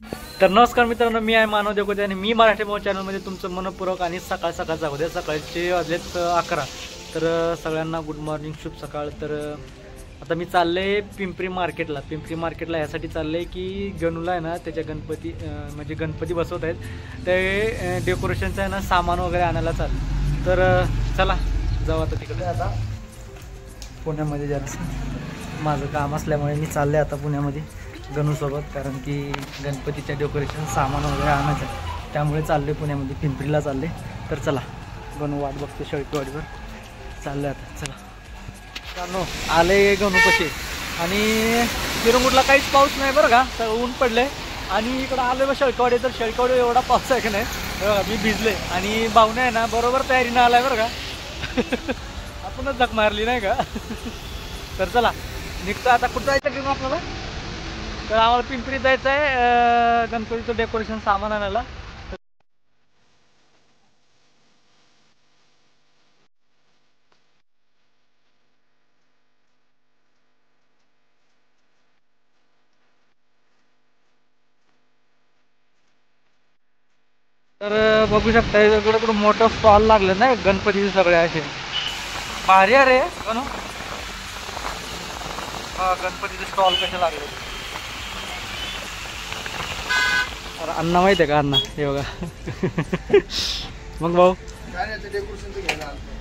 तर नमस्कार मित्रांनो, मी आहे मानव देवगते आणि मी मराठी मोबाईल चॅनलमध्ये तुमचं मनपूर्वक आणि सकाळ जागू द्या. सकाळचे वाजलेत 11. तर सगळ्यांना गुड मॉर्निंग, शुभ सकाळ. तर आता मी चालले पिंपरी मार्केटला यासाठी चालले की गणूला आहे ना त्याच्या गणपती म्हणजे गणपती बसवत आहेत, ते डेकोरेशनचं आहे ना सामान वगैरे आणायला चाललं. तर चला जाऊ आता तिकडे. आता पुण्यामध्ये जरा माझं काम असल्यामुळे मी चालले आता पुण्यामध्ये गणूसोबत, कारण की गणपतीच्या डेकोरेशन सामान वगैरे आणायचं, त्यामुळे चालले पुण्यामध्ये, पिंपरीला चालले. तर चला, गणू वाट बघतो शेळकेवाडीवर, चाललं आता. चला गणू आले, गणू कसे. आणि तिरुंगुटला काहीच पाऊस नाही बरं का, सगळं ऊन पडले. आणि इकडं आलो बघ शेळकेवाडी, तर शेळकेवाडी एवढा पाऊस आहे की नाही, मी भिजले. आणि भावने आहे ना बरोबर तयारीनं आलाय बरं का. आपणच झक मारली नाही का. तर चला निघतो आता. कुठं जायचं की आपल्याला? तर आम्हाला पिंपरीत जायचं आहे गणपतीचं डेकोरेशन सामान आणायला. तर बघू शकता इकडे कुठं मोठं स्टॉल लागलं नाही गणपतीचे सगळे असे भारी. अरे गणू, हा गणपतीचे स्टॉल कसे लागले. अरे अण्णा माहिती आहे का, अण्णा हे बघा. मग भाऊ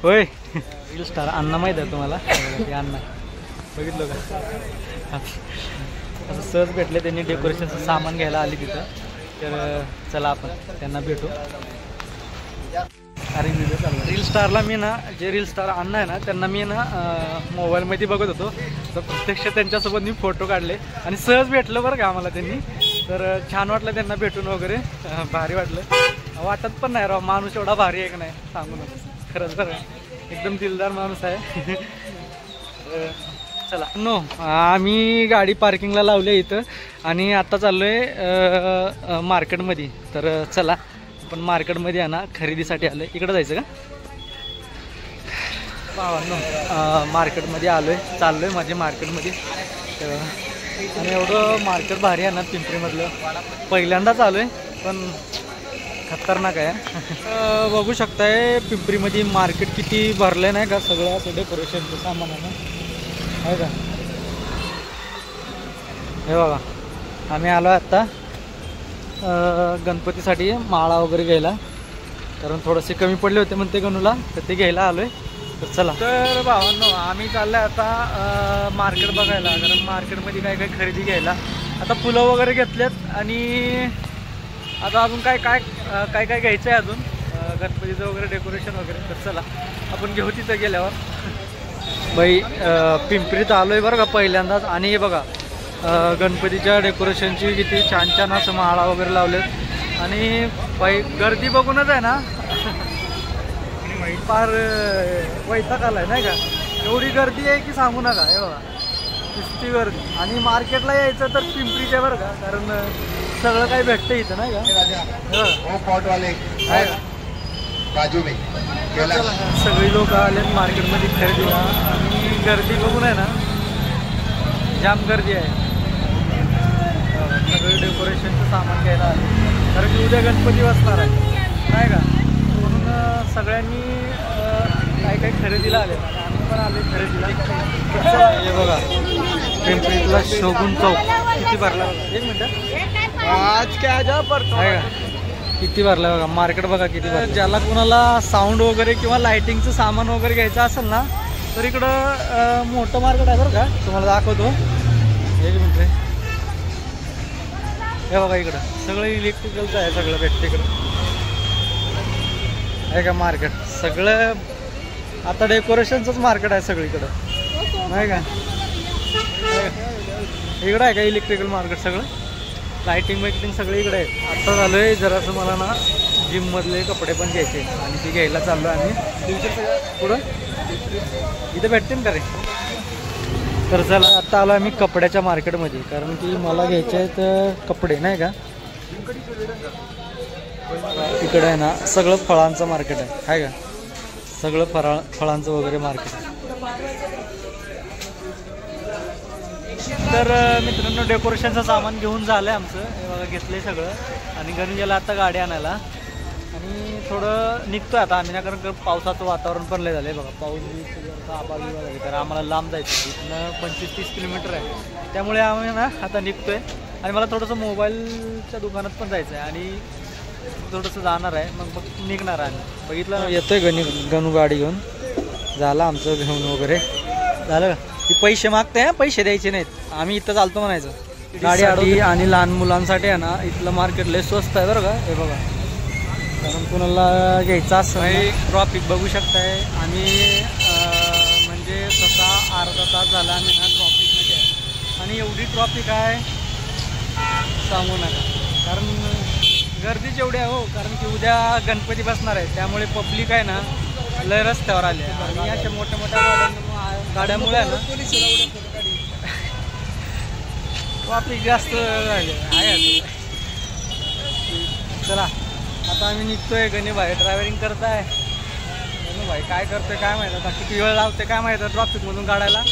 होय, रील स्टार अण्णा माहिती आहे तुम्हाला, हे अण्णा बघितलं का. असं सहज भेटले, त्यांनी डेकोरेशनचं सामान घ्यायला आली तिथं. तर चला आपण त्यांना भेटू. अरे व्हिडिओ चालला. रील स्टारला मी ना, जे रील स्टार अण्णा आहे ना, त्यांना मी ना मोबाईलमध्ये बघत होतो, तर प्रत्यक्ष त्यांच्यासोबत मी फोटो काढले आणि सहज भेटलं बरं का आम्हाला त्यांनी. तर छान वाटलं त्यांना भेटून वगैरे, भारी वाटलं. वाटत पण नाही राव, माणूस एवढा भारी आहे की नाही सांगू नका, खरंच बरं एकदम दिलदार माणूस आहे. चला नो, आम्ही गाडी पार्किंगला लावली आहे इथं आणि आता चाललो आहे मार्केटमध्ये. तर चला आपण मार्केटमध्ये आहे ना खरेदीसाठी आलो आहे. इकडं जायचं का भावांनो? मार्केटमध्ये आलो आहे, चाललो आहे माझे मार्केटमध्ये. तर आणि एवढं मार्केट भारी आहे ना पिंपरीमधलं, पहिल्यांदाच आलो आहे पण खतरनाक आहे. बघू शकताय पिंपरीमध्ये मार्केट किती भरलं नाही का, सगळं असं डेकोरेशनचं सामान आहे का. हे बघा, आम्ही आलो आहे आत्ता गणपतीसाठी माळा वगैरे घ्यायला, कारण थोडेसे कमी पडले होते म्हणते गणूला, तर ते घ्यायला आलो आहे. तर चला. तर भावांनो, आम्ही चाललो आहे आता मार्केट बघायला, कारण मार्केटमध्ये काय काय खरेदी घ्यायला. आता फुलं वगैरे घेतलेत आणि आता अजून काय घ्यायचं आहे अजून, गणपतीचं वगैरे डेकोरेशन वगैरे. तर चला आपण घेऊ तिथं गेल्यावर. बाई पिंपरीत आलो आहे बरं का पहिल्यांदाच. आणि हे बघा गणपतीच्या डेकोरेशनची किती छान छान असं माळा वगैरे लावलेत. आणि गर्दी बघूनच आहे ना फार वैताग आलाय नाही का, एवढी गर्दी आहे की सांगू नका. हे बघा नुसती गर्दी. आणि मार्केटला यायचं तर पिंपरीच्या बरं का, कारण सगळं काही भेटतं इथं नाही का. सगळी लोक आलेत मार्केटमध्ये खरेदीला आणि गर्दी बघून आहे ना जाम गर्दी आहे. सगळं डेकोरेशनचं सामान घ्यायला आले, कारण की उद्या गणपती बसणार आहे नाही का, म्हणून सगळ्यांनी काय खरेदीला आले आणि आम्ही पण आले खरेदीला. हे बघा पिंपरीतला शोभून चौक किती भरला बघा. एक मिनटं, आज काय आहे का, किती भरलं बघा. मार्केट बघा किती भरलं. ज्याला कोणाला साऊंड वगैरे किंवा लायटिंगचं सामान वगैरे घ्यायचं असेल ना, तर इकडं मोठं मार्केट आहे बरं का, तुम्हाला दाखवतो. एक मिनिट. हे बघा इकडं सगळं इलेक्ट्रिकलचं आहे, सगळं भेटतं इकडं आहे का मार्केट. सगळं आता डेकोरेशनचंच मार्केट आहे सगळीकडं नाही का. इकडं आहे का इलेक्ट्रिकल मार्केट, सगळं लाईटिंग वाईटिंग सगळं इकडे आहे. आता झालं आहे जरासं मला ना जिममधले कपडे पण घ्यायचे आणि ते घ्यायला चाललो आहे आम्ही. पुढं इथं भेटते ना का रे. तर चला आता आलो आम्ही कपड्याच्या मार्केटमध्ये, कारण की मला घ्यायचे आहेत कपडे नाही का. इकडे आहे ना सगळं फळांचं मार्केट आहे का, सगळं फळांचं वगैरे मार्केट आहे. तर मित्रांनो डेकोरेशनचं सामान घेऊन झालं आहे आमचं, हे बघा घेतलं आहे सगळं. आणि घरी गेला आता गाडी आणायला आणि थोडं निघतो आता आम्ही ना, कारण पावसाचं वातावरण पण लय झालं आहे बघा. पाऊस आबाळ झाली तर आम्हाला लांब जायचं, इथनं 25-30 किलोमीटर आहे. त्यामुळे आम्ही ना आता निघतो आहे आणि मला थोडंसं मोबाईलच्या दुकानात पण जायचं आहे आणि थोडंसं जाणार आहे, मग निघणार आहे. बघितलं येतोय गणू गाडी घेऊन. झालं आमचं घेऊन वगैरे झालं का? ती पैसे मागते, पैसे द्यायचे नाहीत, आम्ही इथं चालतो म्हणायचं. गाडीसाठी आणि लहान मुलांसाठी आहे ना इथलं मार्केट लय स्वस्त आहे बरं का. हे बघा, कारण कुणाला घ्यायचं असं ट्रॉफिक बघू शकताय. आम्ही म्हणजे तसा अर्धा तास झाला आम्ही ना ट्रॉफिकमध्ये आहे आणि एवढी ट्रॉफिक आहे सांगू नका. कारण गर्दीच एवढी आहे हो, कारण की उद्या गणपती बसणार आहे त्यामुळे पब्लिक आहे ना लय रस्त्यावर आले आणि अशा मोठ्या मोठ्या गाड्यामुळे आहे ना ट्रॉफिक जास्त झाले आहे. चला आता आम्ही निघतोय. गणी भाई ड्रायव्हिंग करत आहे. गणू भाई काय करतोय काय माहिती, आता किती वेळ लावते काय माहिती ट्रॉफिकमधून काढायला.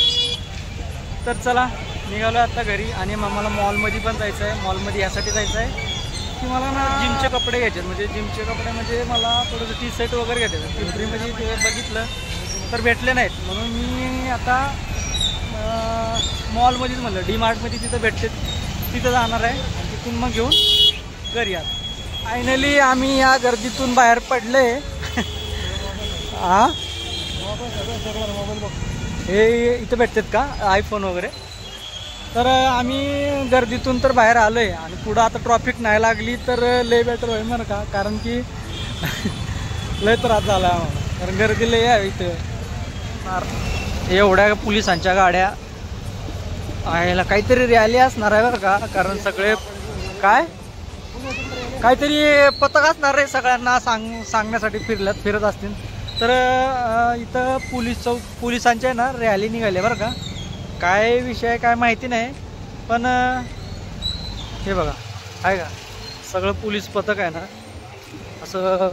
तर चला निघालो आता घरी आणि मला मॉलमध्ये पण जायचं आहे. मॉलमध्ये यासाठी जायचं आहे की मला ना जिमचे कपडे घ्यायचे, म्हणजे जिमचे कपडे म्हणजे मला थोडंसं टी शर्ट वगैरे घ्यायचे. पिंपरीमध्ये ते बघितलं तर भेटले नाहीत, म्हणून मी आता मॉलमध्येच म्हणलं डी-मार्टमध्ये तिथं भेटते तिथं जाणार आहे आणि तिथून मग घेऊन घरी आलो. फायनली आम्ही या गर्दीतून बाहेर पडले. हे इथं भेटतात का आयफोन वगैरे. तर आम्ही गर्दीतून तर बाहेर आलो आहे आणि पुढं आता ट्रॉफिक नाही लागली तर लय बेटर होईल बरं का, कारण की लय त्रास झाला आम्हाला, कारण गर्दी लय आहे इथं. एवढ्या पोलिसांच्या गाड्या आहे, काहीतरी रॅली असणार आहे बरं का, कारण सगळे काहीतरी पथक असणार आहे सगळ्यांना सांगण्यासाठी फिरत असतील. तर इथं पोलिसांच्या ना रॅली निघाली बरं का. काय विषय काय माहिती नाही, पण हे बघा आहे का सगळं पोलीस पथक आहे ना, असं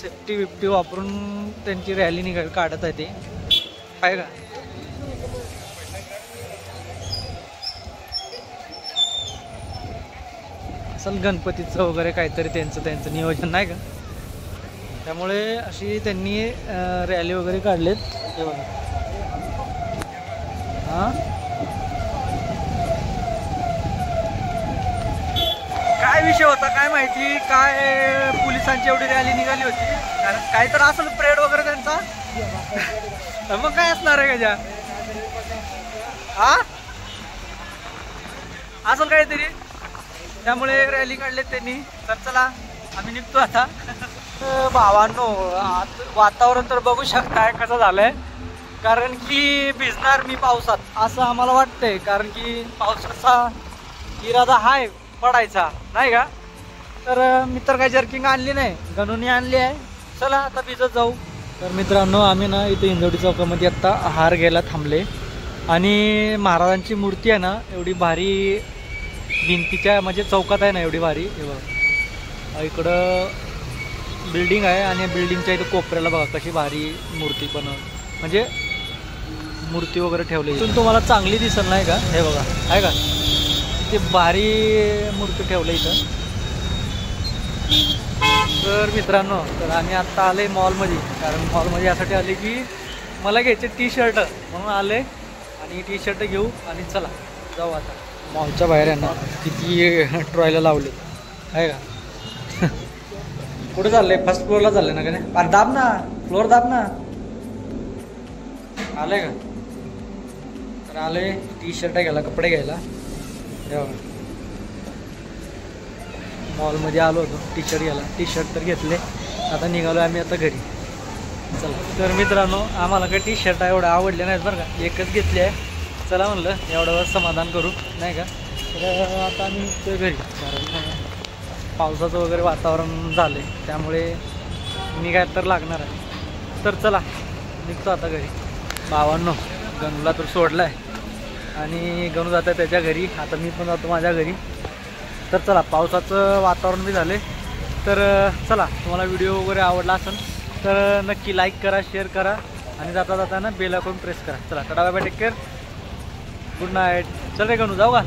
सेफ्टी बिफ्टी वापरून त्यांची रॅली काढत आहे ते आहे का. असल गणपतीचं वगैरे काहीतरी त्यांचं नियोजन नाही का, त्यामुळे अशी त्यांनी रॅली वगैरे काढलेत. हे बघा हां काय विषय होता काय माहिती, काय पोलिसांची एवढी रॅली निघाली होती, कारण काय तर असेल परेड वगैरे त्यांचा. मग काय असणार आहे का हा असेल काहीतरी, त्यामुळे रॅली काढलेत त्यांनी. तर चला आम्ही निघतो आता. भावांनो वातावरण तर बघू शकताय कसं झालंय, कारण की भिजणार मी पावसात असं आम्हाला वाटतंय, कारण की पावसाचा इरादा हाय पडायचा नाही का. तर मी तर काही जर्किंग आणली नाही, गणूने आणली आहे. चला आता भिजत जाऊ. तर मित्रांनो आम्ही ना इथे इंदोडी चौकामध्ये आत्ता हार घ्यायला थांबले आणि महाराजांची मूर्ती आहे ना एवढी भारी भिंतीच्या म्हणजे चौकात आहे ना एवढी भारी. हे बघा इकडं बिल्डिंग आहे आणि बिल्डिंगच्या इथं कोपऱ्याला बघा कशी भारी मूर्ती पण म्हणजे मूर्ती वगैरे ठेवली. इथून तुम्हाला चांगली दिसल नाही का. हे बघा आहे का ते भारी मूर्ती ठेवलं इथं. तर मित्रांनो तर आम्ही आत्ता आले मॉलमध्ये, कारण मॉलमध्ये यासाठी आले की मला घ्यायचे टी शर्ट म्हणून आले आणि टी शर्ट घेऊ आणि चला जाऊ आता. मॉलच्या बाहेर आहे ना किती ट्रॉयला लावले आहे का. कुठे चाललंय फर्स्ट फ्लोअरला चाललंय ना का नाही. अरे दाब ना फ्लोअर दाब ना. आलंय का. तर आले टी शर्ट घ्यायला कपडे घ्यायला. मॉलमध्ये आलो होतो टी शर्ट घ्यायला. टी शर्ट तर घेतले, आता निघालो आम्ही आता घरी. चला तर मित्रांनो आम्हाला काही टी शर्ट एवढं आवडले नाहीत बरं का, एकच घेतली आहे. चला म्हणलं एवढं समाधान करू नाही का. तर आता आम्ही निघतोय घरी, कारण पावसाचं वगैरे वातावरण झालं आहे त्यामुळे निघायला तर लागणार आहे. तर चला निघतो आता घरी. भावांनो गणूला तर सोडला आहे आणि गणू जात आहे त्याच्या घरी, आता मी पण जातो माझ्या घरी. तर चला पावसाचं वातावरण बी झाले. तर चला तुम्हाला व्हिडिओ वगैरे आवडला असेल तर नक्की लाईक करा, शेअर करा आणि जाता जाताना बेल आयकॉन प्रेस करा. चला tata bye bye, take care. Good night. चल रे गणू, जाऊ का?